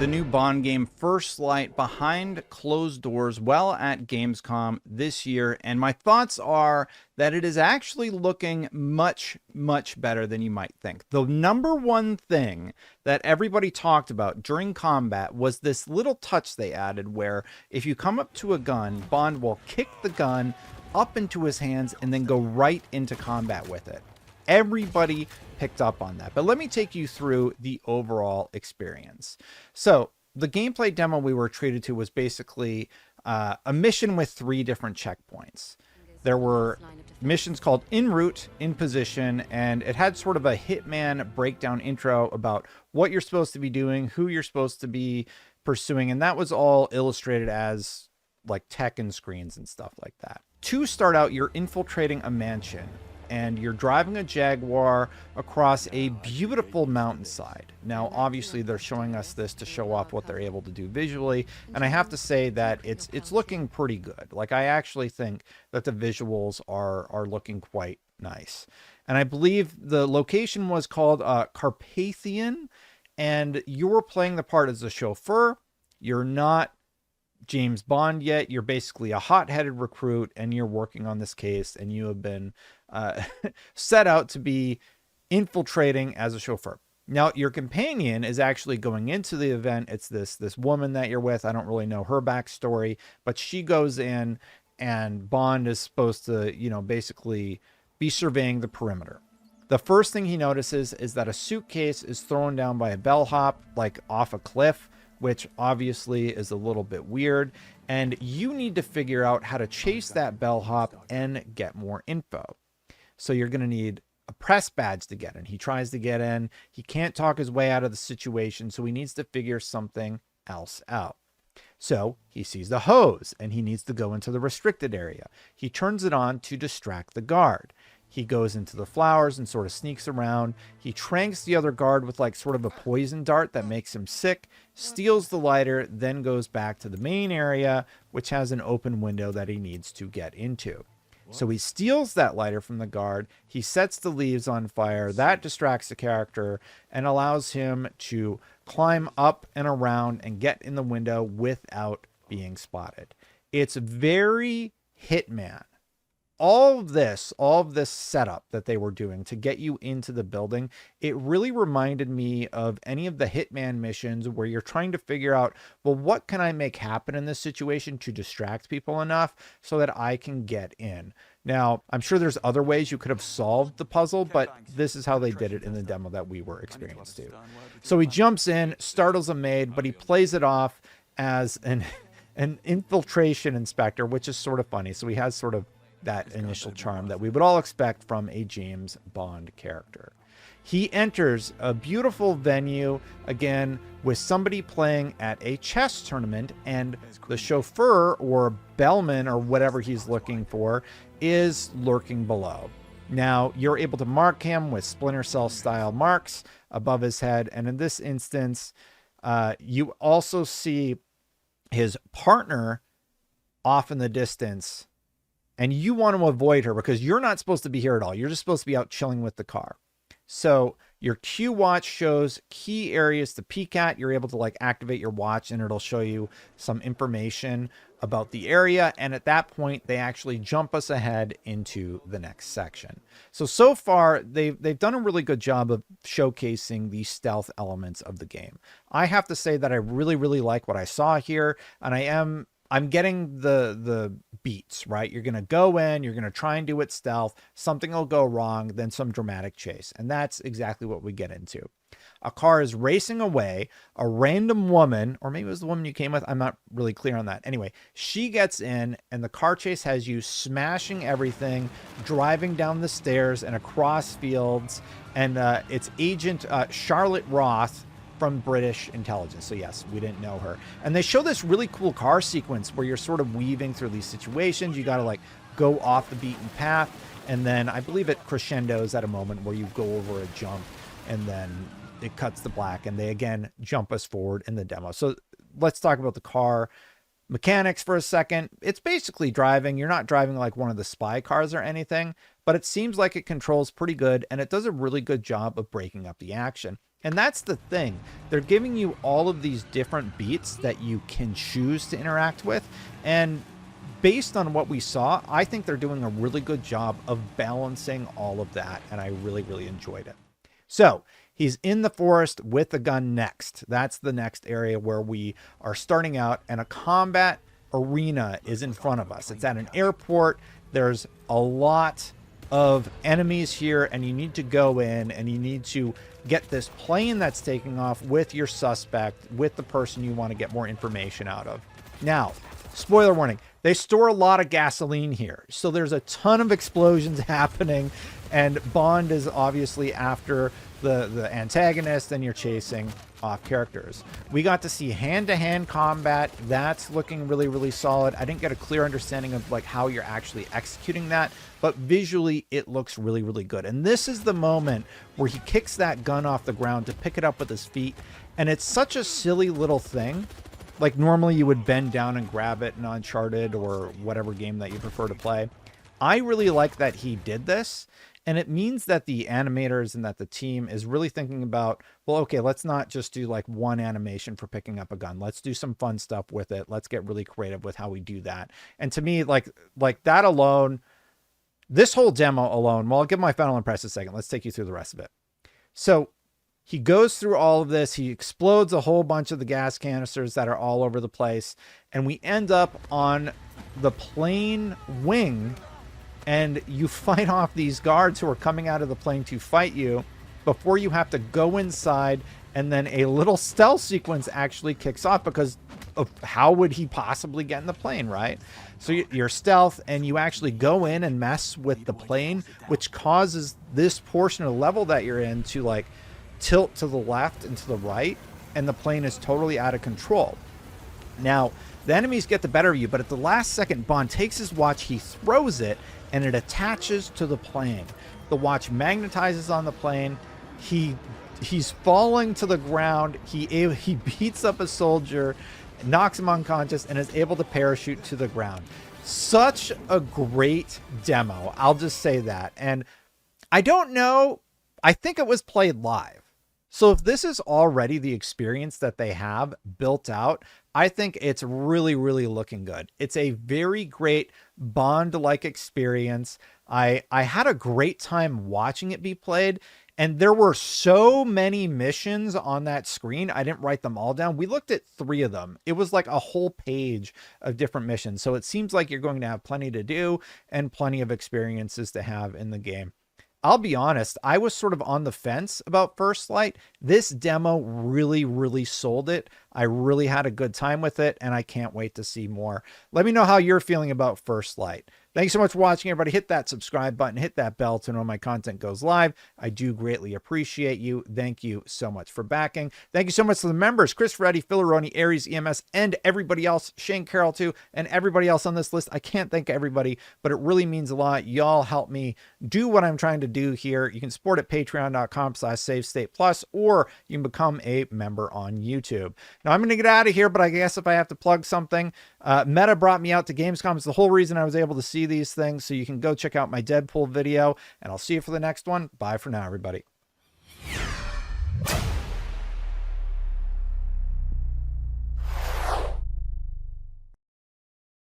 the new Bond game First Light behind closed doors well at Gamescom this year, and my thoughts are that it is actually looking much, much better than you might think. The number one thing that everybody talked about during combat was this little touch they added where if you come up to a gun, Bond will kick the gun up into his hands and then go right into combat with it. Everybody picked up on that. But let me take you through the overall experience. So the gameplay demo we were treated to was basically a mission with 3 different checkpoints. There were missions called En route, In position, and it had sort of a Hitman breakdown intro about what you're supposed to be doing, who you're supposed to be pursuing, and that was all illustrated as like Tekken screens and stuff like that. To start out, you're infiltrating a mansion and you're driving a Jaguar across a beautiful mountainside. Now, obviously, they're showing us this to show off what they're able to do visually, and I have to say that it's looking pretty good. Like, I actually think that the visuals are looking quite nice. And I believe the location was called Carpathian, and you were playing the part as a chauffeur. You're not James Bond yet. You're basically a hot-headed recruit, and you're working on this case, and you have been set out to be infiltrating as a chauffeur. Now, your companion is actually going into the event. It's this woman that you're with. I don't really know her backstory, but she goes in, and Bond is supposed to, basically be surveying the perimeter. The first thing he notices is that a suitcase is thrown down by a bellhop, like off a cliff, which obviously is a little bit weird. And you need to figure out how to chase that bellhop and get more info. So you're going to need a press badge to get in. He tries to get in. He can't talk his way out of the situation, so he needs to figure something else out. So he sees the hose, and he needs to go into the restricted area. He turns it on to distract the guard. He goes into the flowers and sort of sneaks around. He tranks the other guard with like sort of a poison dart that makes him sick, steals the lighter, then goes back to the main area, which has an open window that he needs to get into. So he steals that lighter from the guard. He sets the leaves on fire. That distracts the character and allows him to climb up and around and get in the window without being spotted. It's very Hitman. All of this setup that they were doing to get you into the building, it really reminded me of any of the Hitman missions where you're trying to figure out, well, what can I make happen in this situation to distract people enough so that I can get in? Now, I'm sure there's other ways you could have solved the puzzle, but this is how they did it in the demo that we were experienced to. So he jumps in, startles a maid, but he plays it off as an infiltration inspector, which is sort of funny. So he has sort of that initial charm that we would all expect from a James Bond character. He enters a beautiful venue, again, with somebody playing at a chess tournament, and the chauffeur or bellman or whatever he's looking for is lurking below. Now, you're able to mark him with Splinter Cell style marks above his head, and in this instance, you also see his partner off in the distance, and you want to avoid her because you're not supposed to be here at all. You're just supposed to be out chilling with the car. So your Q watch shows key areas to peek at. You're able to like activate your watch and it'll show you some information about the area. And at that point, they actually jump us ahead into the next section. So far, they've done a really good job of showcasing the stealth elements of the game. I have to say that I really, really like what I saw here, and I'm getting the beats, right? You're going to go in, you're going to try and do it stealth, something will go wrong, then some dramatic chase. And that's exactly what we get into. A car is racing away, a random woman, or maybe it was the woman you came with, I'm not really clear on that. Anyway, she gets in, and the car chase has you smashing everything, driving down the stairs and across fields, and it's Agent Charlotte Roth from British intelligence. So yes, we didn't know her. And they show this really cool car sequence where you're sort of weaving through these situations. You got to like go off the beaten path. And then I believe it crescendos at a moment where you go over a jump and then it cuts to black and they again jump us forward in the demo. So let's talk about the car mechanics for a second. It's basically driving. You're not driving like one of the spy cars or anything, but it seems like it controls pretty good and it does a really good job of breaking up the action. And that's the thing. They're giving you all of these different beats that you can choose to interact with. And based on what we saw, I think they're doing a really good job of balancing all of that. And I really, really enjoyed it. So he's in the forest with the gun next. That's the next area where we are starting out, and a combat arena is in front of us. It's at an airport. There's a lot of enemies here, and you need to go in and you need to get this plane that's taking off with your suspect, with the person you want to get more information out of. Now, spoiler warning, they store a lot of gasoline here, so there's a ton of explosions happening, and Bond is obviously after the antagonist, and you're chasing off characters. We got to see hand-to-hand combat. That's looking really, really solid. I didn't get a clear understanding of like how you're actually executing that, but visually it looks really, really good. And this is the moment where he kicks that gun off the ground to pick it up with his feet, and it's such a silly little thing. Like normally you would bend down and grab it in Uncharted or whatever game that you prefer to play. I really like that he did this. And it means that the animators and that the team is really thinking about, well, okay, let's not just do like one animation for picking up a gun. Let's do some fun stuff with it. Let's get really creative with how we do that. And to me, like that alone, this whole demo alone, well, I'll give my final impression in a second. Let's take you through the rest of it. So he goes through all of this. He explodes a whole bunch of the gas canisters that are all over the place. And we end up on the plane wing, and you fight off these guards who are coming out of the plane to fight you before you have to go inside. And then a little stealth sequence actually kicks off, because of how would he possibly get in the plane, right? So you're stealth, and you actually go in and mess with the plane, which causes this portion of the level that you're in to like tilt to the left and to the right, and the plane is totally out of control. Now, the enemies get the better of you, but at the last second, Bond takes his watch, he throws it, and it attaches to the plane. The watch magnetizes on the plane. He's falling to the ground. He beats up a soldier, knocks him unconscious, and is able to parachute to the ground. Such a great demo. I'll just say that. And I don't know. I think it was played live. So if this is already the experience that they have built out, I think it's really, really looking good. It's a very great Bond-like experience. I had a great time watching it be played, and there were so many missions on that screen. I didn't write them all down. We looked at 3 of them. It was like a whole page of different missions. So it seems like you're going to have plenty to do and plenty of experiences to have in the game. I'll be honest, I was sort of on the fence about First Light. This demo really, really sold it. I really had a good time with it, and I can't wait to see more. Let me know how you're feeling about First Light. Thanks so much for watching, everybody. Hit that subscribe button, hit that bell to know when my content goes live. I do greatly appreciate you. Thank you so much for backing. Thank you so much to the members, Chris Ferretti, Filaroni, Aries, EMS, and everybody else, Shane Carroll too, and everybody else on this list. I can't thank everybody, but it really means a lot. Y'all help me do what I'm trying to do here. You can support at patreon.com/SaveStatePlus, or you can become a member on YouTube. Now, I'm going to get out of here, but I guess if I have to plug something, Meta brought me out to Gamescom. It's the whole reason I was able to see these things, so you can go check out my Deadpool video, and I'll see you for the next one. Bye for now, everybody.